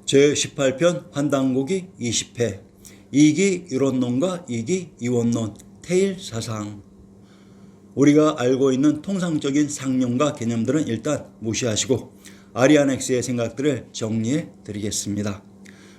제18편 환단고기 20회 이기 이론론과 이기 이원론 태일사상. 우리가 알고 있는 통상적인 상용과 개념들은 일단 무시하시고 아리아넥스의 생각들을 정리해 드리겠습니다.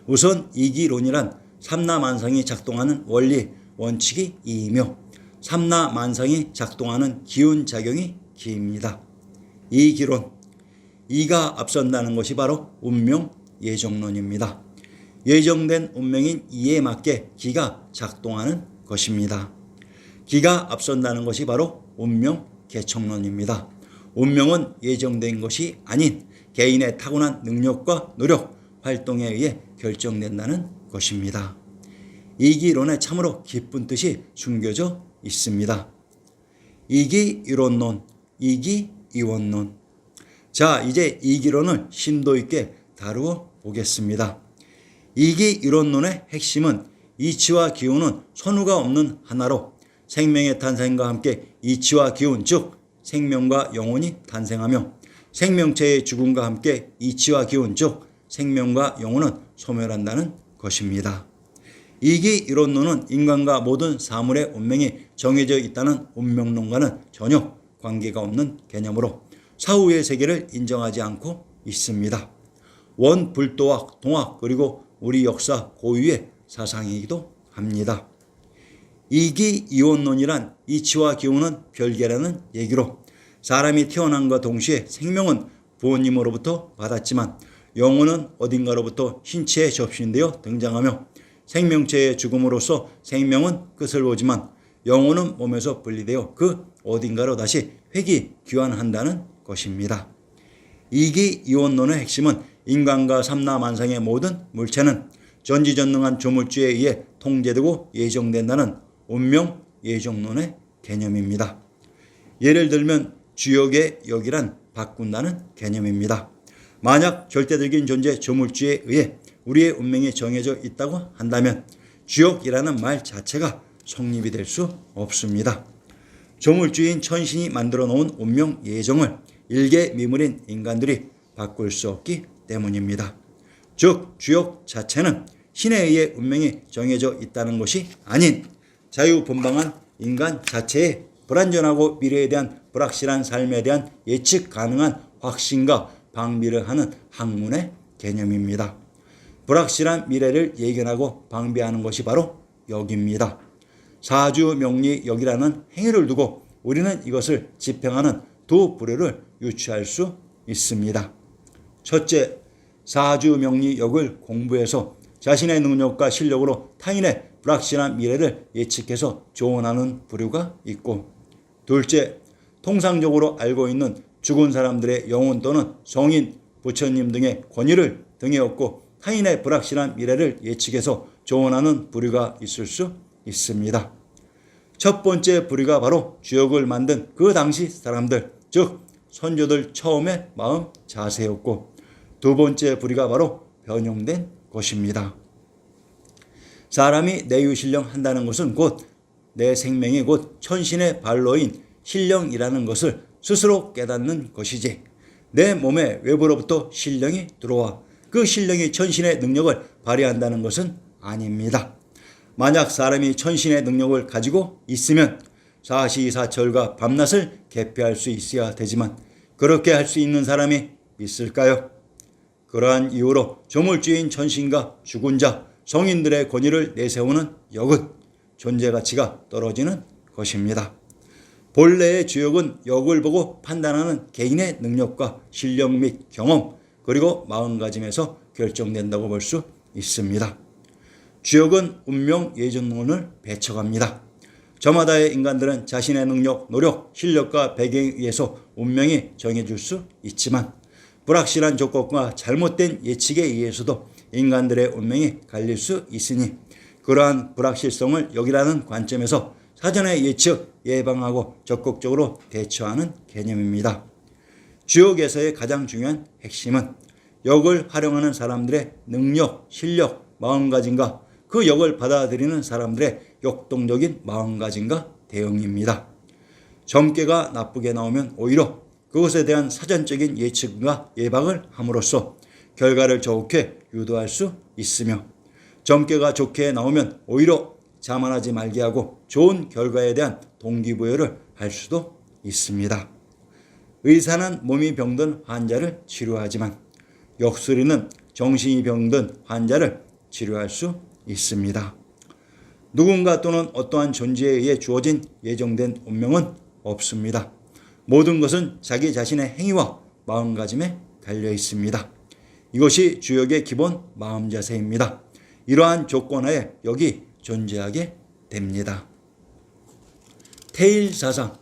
우선 이기론이란 삼라만상이 작동하는 원리, 원칙이 이이며 삼라만상이 작동하는 기운작용이 기입니다. 이기론, 이가 앞선다는 것이 바로 운명 예정론입니다. 예정된 운명인 이에 맞게 기가 작동하는 것입니다. 기가 앞선다는 것이 바로 운명 개척론입니다. 운명은 예정된 것이 아닌 개인의 타고난 능력과 노력, 활동에 의해 결정된다는 것입니다. 이기론에 참으로 깊은 뜻이 숨겨져 있습니다. 이기 이론론, 이기 이원론. 자, 이제 이기론을 심도 있게 다루어 보겠습니다. 이기 이론론의 핵심은 이치와 기운은 선후가 없는 하나로 생명의 탄생과 함께 이치와 기운, 즉 생명과 영혼이 탄생하며 생명체의 죽음과 함께 이치와 기운, 즉 생명과 영혼은 소멸한다는 것입니다. 이기 이론론은 인간과 모든 사물의 운명이 정해져 있다는 운명론과는 전혀 관계가 없는 개념으로 사후의 세계를 인정하지 않고 있습니다. 원불도학, 동학, 그리고 우리 역사 고유의 사상이기도 합니다. 이기 이원론이란 이치와 기운은 별개라는 얘기로 사람이 태어난과 동시에 생명은 부모님으로부터 받았지만 영혼은 어딘가로부터 신체에 접신되어 등장하며 생명체의 죽음으로써 생명은 끝을 보지만 영혼은 몸에서 분리되어 그 어딘가로 다시 회귀귀환한다는 것입니다. 이기 이원론의 핵심은 인간과 삼라만상의 모든 물체는 전지전능한 조물주에 의해 통제되고 예정된다는 운명 예정론의 개념입니다. 예를 들면 주역의 역이란 바꾼다는 개념입니다. 만약 절대적인 존재 조물주에 의해 우리의 운명이 정해져 있다고 한다면 주역이라는 말 자체가 성립이 될 수 없습니다. 조물주인 천신이 만들어 놓은 운명 예정을 일개미물인 인간들이 바꿀 수 없기 때문입니다. 즉 주역 자체는 신에 의해 운명이 정해져 있다는 것이 아닌 자유분방한 인간 자체의 불안전하고 미래에 대한 불확실한 삶에 대한 예측 가능한 확신과 방비를 하는 학문의 개념입니다. 불확실한 미래를 예견하고 방비하는 것이 바로 역입니다. 사주명리역이라는 행위를 두고 우리는 이것을 집행하는 두 부류를 유추할 수 있습니다. 첫째, 사주명리역을 공부해서 자신의 능력과 실력으로 타인의 불확실한 미래를 예측해서 조언하는 부류가 있고, 둘째, 통상적으로 알고 있는 죽은 사람들의 영혼 또는 성인, 부처님 등의 권위를 등에 업고 타인의 불확실한 미래를 예측해서 조언하는 부류가 있을 수 있습니다. 첫 번째 부류가 바로 주역을 만든 그 당시 사람들, 즉 선조들 처음의 마음 자세였고, 두 번째 부류가 바로 변형된 것입니다. 사람이 내유신령한다는 것은 곧 내 생명이 곧 천신의 발로인 신령이라는 것을 스스로 깨닫는 것이지, 내 몸에 외부로부터 신령이 들어와 그 신령이 천신의 능력을 발휘한다는 것은 아닙니다. 만약 사람이 천신의 능력을 가지고 있으면 사시사철과 밤낮을 계폐할 수 있어야 되지만 그렇게 할 수 있는 사람이 있을까요? 그러한 이유로 조물주인 천신과 죽은 자, 성인들의 권위를 내세우는 역은 존재 가치가 떨어지는 것입니다. 본래의 주역은 역을 보고 판단하는 개인의 능력과 실력 및 경험, 그리고 마음가짐에서 결정된다고 볼 수 있습니다. 주역은 운명 예정론을 배척합니다. 저마다의 인간들은 자신의 능력, 노력, 실력과 배경에 의해서 운명이 정해줄 수 있지만 불확실한 조건과 잘못된 예측에 의해서도 인간들의 운명이 갈릴 수 있으니 그러한 불확실성을 역이라는 관점에서 사전의 예측, 예방하고 적극적으로 대처하는 개념입니다. 주역에서의 가장 중요한 핵심은 역을 활용하는 사람들의 능력, 실력, 마음가짐과 그 역을 받아들이는 사람들의 역동적인 마음가짐과 대응입니다. 점괘가 나쁘게 나오면 오히려 그것에 대한 사전적인 예측과 예방을 함으로써 결과를 좋게 유도할 수 있으며 점괘가 좋게 나오면 오히려 자만하지 말게 하고 좋은 결과에 대한 동기부여를 할 수도 있습니다. 의사는 몸이 병든 환자를 치료하지만 역술이는 정신이 병든 환자를 치료할 수 있습니다. 누군가 또는 어떠한 존재에 의해 주어진 예정된 운명은 없습니다. 모든 것은 자기 자신의 행위와 마음가짐에 달려 있습니다. 이것이 주역의 기본 마음 자세입니다. 이러한 조건하에 여기 존재하게 됩니다. 태일사상,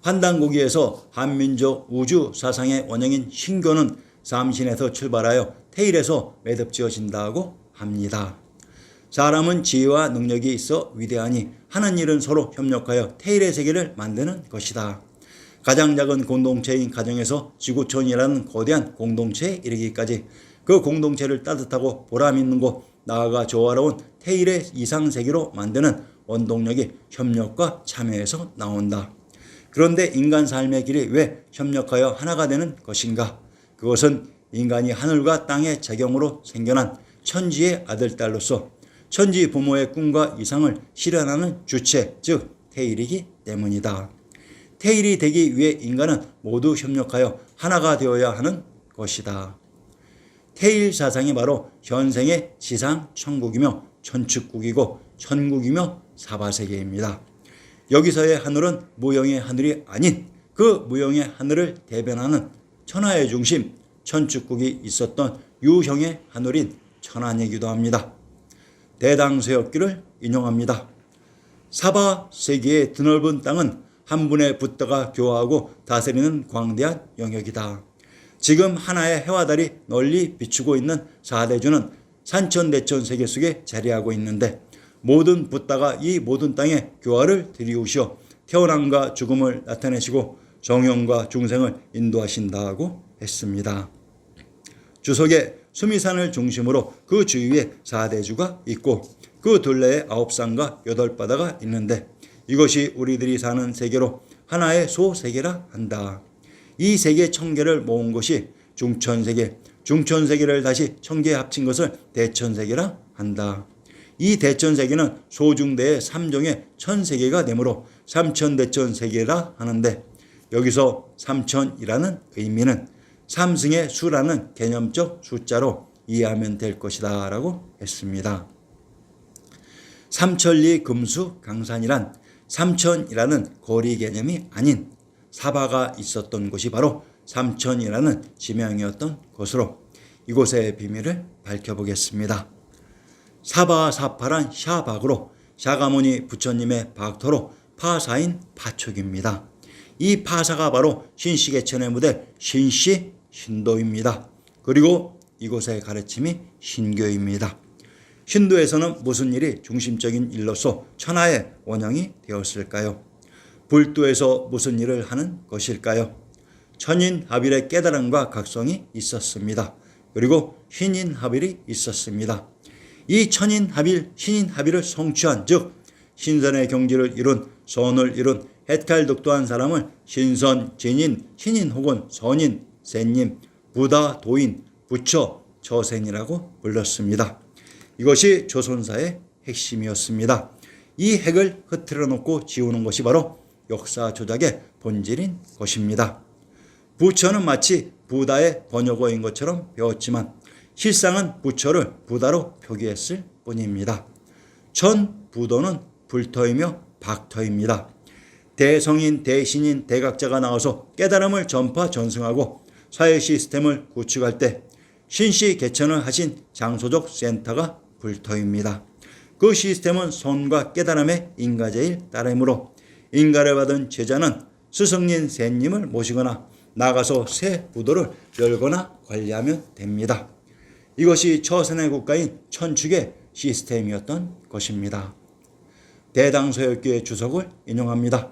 환단고기에서 한민족 우주 사상의 원형인 신교는 삼신에서 출발하여 태일에서 매듭지어진다고 합니다. 사람은 지혜와 능력이 있어 위대하니 하는 일은 서로 협력하여 태일의 세계를 만드는 것이다. 가장 작은 공동체인 가정에서 지구촌이라는 거대한 공동체에 이르기까지 그 공동체를 따뜻하고 보람 있는 곳, 나아가 조화로운 태일의 이상세계로 만드는 원동력이 협력과 참여에서 나온다. 그런데 인간 삶의 길이 왜 협력하여 하나가 되는 것인가? 그것은 인간이 하늘과 땅의 재경으로 생겨난 천지의 아들딸로서 천지 부모의 꿈과 이상을 실현하는 주체, 즉 태일이기 때문이다. 태일이 되기 위해 인간은 모두 협력하여 하나가 되어야 하는 것이다. 태일 사상이 바로 현생의 지상 천국이며 천축국이고 천국이며 사바세계입니다. 여기서의 하늘은 무형의 하늘이 아닌 그 무형의 하늘을 대변하는 천하의 중심 천축국이 있었던 유형의 하늘인 천안이기도 합니다. 대당서역기를 인용합니다. 사바세계의 드넓은 땅은 한 분의 붓다가 교화하고 다스리는 광대한 영역이다. 지금 하나의 해와 달이 널리 비추고 있는 사대주는 산천대천 세계 속에 자리하고 있는데 모든 붓다가 이 모든 땅에 교화를 들이우시어 태어남과 죽음을 나타내시고 정형과 중생을 인도하신다고 했습니다. 주석에 수미산을 중심으로 그 주위에 사대주가 있고 그 둘레에 9산과 8바다가 있는데 이것이 우리들이 사는 세계로 하나의 소세계라 한다. 이 세계 천계를 모은 것이 중천세계, 중천세계를 다시 천계에 합친 것을 대천세계라 한다. 이 대천세계는 소중대의 3종의 천세계가 되므로 삼천대천세계라 하는데 여기서 삼천이라는 의미는 삼승의 수라는 개념적 숫자로 이해하면 될 것이다 라고 했습니다. 삼천리 금수 강산이란 삼천이라는 거리 개념이 아닌 사바가 있었던 곳이 바로 삼천이라는 지명이었던 것으로 이곳의 비밀을 밝혀보겠습니다. 사바사파란 샤박으로 샤가모니 부처님의 박토로 파사인 파축입니다. 이 파사가 바로 신시개천의 무대 신시 신도입니다. 그리고 이곳의 가르침이 신교입니다. 신도에서는 무슨 일이 중심적인 일로서 천하의 원형이 되었을까요? 불도에서 무슨 일을 하는 것일까요? 천인합일의 깨달음과 각성이 있었습니다. 그리고 신인합일이 있었습니다. 이 천인합일, 신인합일을 성취한 즉 신선의 경지를 이룬 선을 이룬 해탈독도한 사람을 신선, 진인, 신인 혹은 선인, 仙님, 부다, 도인, 부처, 처생이라고 불렀습니다. 이것이 조선사의 핵심이었습니다. 이 핵을 흐트러 놓고 지우는 것이 바로 역사 조작의 본질인 것입니다. 부처는 마치 부다의 번역어인 것처럼 배웠지만 실상은 부처를 부다로 표기했을 뿐입니다. 천부도는 불터이며 박터입니다. 대성인, 대신인, 대각자가 나와서 깨달음을 전파 전승하고 사회 시스템을 구축할 때 신시 개천을 하신 장소적 센터가 불터입니다. 그 시스템은 선과 깨달음의 인가제일 따름으로 인가를 받은 제자는 스승인 仙님을 모시거나 나가서 새 부도를 열거나 관리하면 됩니다. 이것이 처선의 국가인 천축의 시스템이었던 것입니다. 대당서역기의 주석을 인용합니다.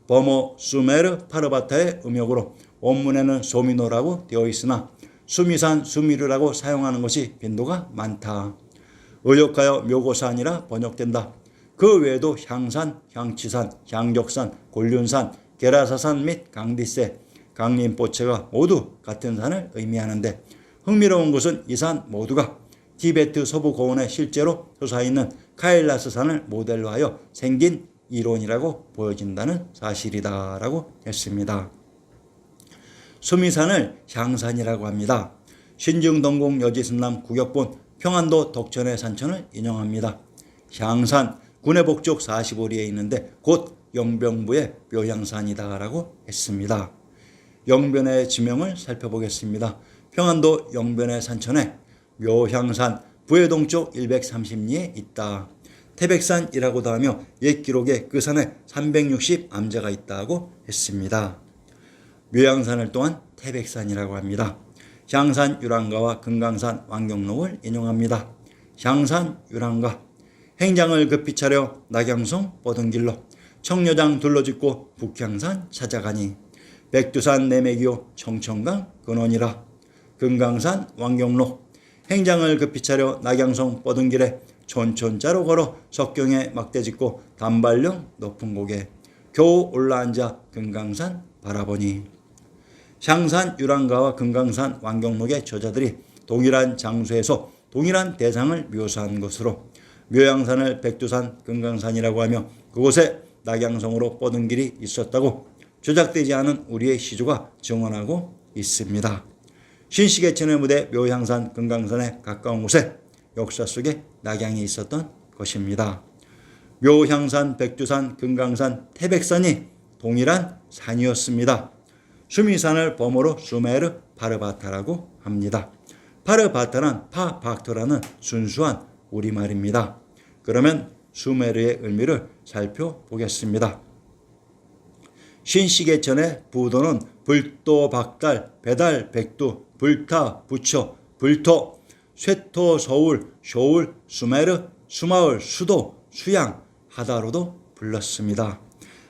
버모 수메르 파르바타의 음역으로 원문에는 소미노라고 되어 있으나 수미산, 수미르라고 사용하는 것이 빈도가 많다. 의역하여 묘고산이라 번역된다. 그 외에도 향산, 향치산, 향격산, 곤륜산, 게라사산 및 강디세, 강림보체가 모두 같은 산을 의미하는데 흥미로운 것은 이 산 모두가 티베트 서부 고원에 실제로 솟아있는 카일라스산을 모델로 하여 생긴 이론이라고 보여진다는 사실이다라고 했습니다. 수미산을 향산이라고 합니다. 신증동궁 여지승남 구격본 평안도 덕천의 산천을 인용합니다. 향산 군의 북쪽 45리에 있는데 곧 영병부의 묘향산이다라고 했습니다. 영변의 지명을 살펴보겠습니다. 평안도 영변의 산천에 묘향산 부의 동쪽 130리에 있다. 태백산이라고도 하며 옛 기록에 그 산에 360 암자가 있다고 했습니다. 묘향산을 또한 태백산이라고 합니다. 향산 유랑가와 금강산 왕경록을 인용합니다. 향산 유랑가 행장을 급히 차려 낙양성 뻗은 길로 청려장 둘러짓고 북향산 찾아가니 백두산 내맥이요 청천강 근원이라. 금강산 왕경록 행장을 급히 차려 낙양성 뻗은 길에 촌촌자로 걸어 석경에 막대 짓고 단발령 높은 고개 겨우 올라앉아 금강산 바라보니. 향산 유랑가와 금강산 왕경록의 저자들이 동일한 장소에서 동일한 대상을 묘사한 것으로 묘향산을 백두산 금강산이라고 하며 그곳에 낙양성으로 뻗은 길이 있었다고 조작되지 않은 우리의 시조가 증언하고 있습니다. 신시계천의 무대 묘향산 금강산에 가까운 곳에 역사 속에 낙양이 있었던 것입니다. 묘향산, 백두산, 금강산, 태백산이 동일한 산이었습니다. 수미산을 범어로 수메르 파르바타라고 합니다. 파르바타는 파박토라는 순수한 우리말입니다. 그러면 수메르의 의미를 살펴보겠습니다. 신시계천의 부도는 불도, 박달, 배달, 백두, 불타, 부처, 불토, 쇠토, 서울, 쇼울, 수메르, 수마을, 수도, 수양, 하다로도 불렀습니다.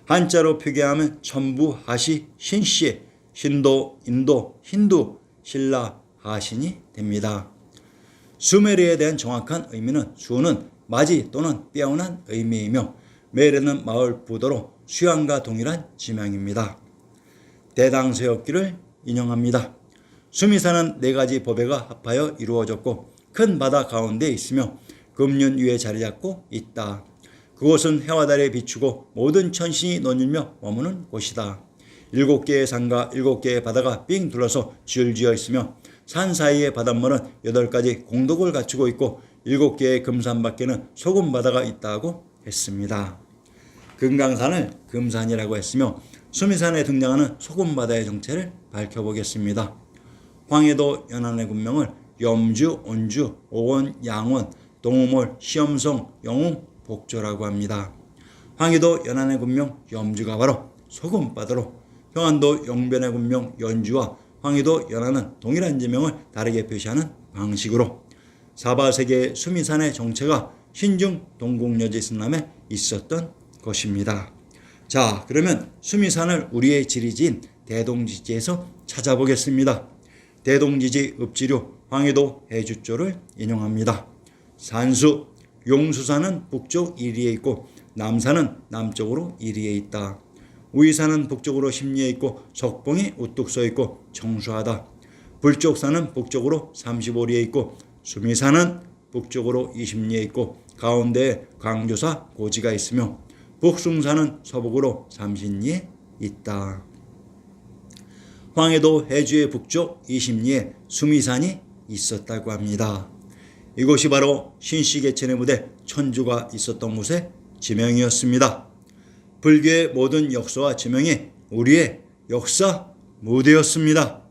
한자로 표기하면 천부, 하시, 신시, 신도, 인도, 힌두, 신라, 하신이 됩니다. 수메르에 대한 정확한 의미는 수는 맞이 또는 빼어난 의미이며 메르는 마을 부도로 수양과 동일한 지명입니다. 대당서역기를 인용합니다. 수미산은 4가지 법회가 합하여 이루어졌고 큰 바다 가운데 있으며 금륜 위에 자리 잡고 있다. 그곳은 해와 달에 비추고 모든 천신이 논일며 머무는 곳이다. 7개의 산과 7개의 바다가 삥 둘러서 줄지어 있으며 산 사이의 바닷물은 8가지 공덕을 갖추고 있고 7개의 금산 밖에는 소금 바다가 있다고 했습니다. 금강산을 금산이라고 했으며 수미산에 등장하는 소금 바다의 정체를 밝혀보겠습니다. 황해도 연안의 군명을 염주, 온주, 오원, 양원, 동호몰, 시험성, 영웅, 복조라고 합니다. 황해도 연안의 군명 염주가 바로 소금 바다로 평안도 영변의 군명 연주와 황해도 연안은 동일한 지명을 다르게 표시하는 방식으로 사바세계의 수미산의 정체가 신중 동국여지승남에 있었던 것입니다. 자, 그러면 수미산을 우리의 지리지인 대동지지에서 찾아보겠습니다. 대동지지 읍지류 황해도 해주조를 인용합니다. 산수 용수산은 북쪽 1리에 있고 남산은 남쪽으로 1리에 있다. 우이산은 북쪽으로 10리에 있고 석봉이 우뚝 서 있고 청수하다. 불쪽산은 북쪽으로 35리에 있고 수미산은 북쪽으로 20리에 있고 가운데에 광조사 고지가 있으며 북숭산은 서북으로 30리에 있다. 황해도 해주의 북쪽 20리에 수미산이 있었다고 합니다. 이곳이 바로 신시계천의 무대 천주가 있었던 곳의 지명이었습니다. 불교의 모든 역사와 지명이 우리의 역사 무대였습니다.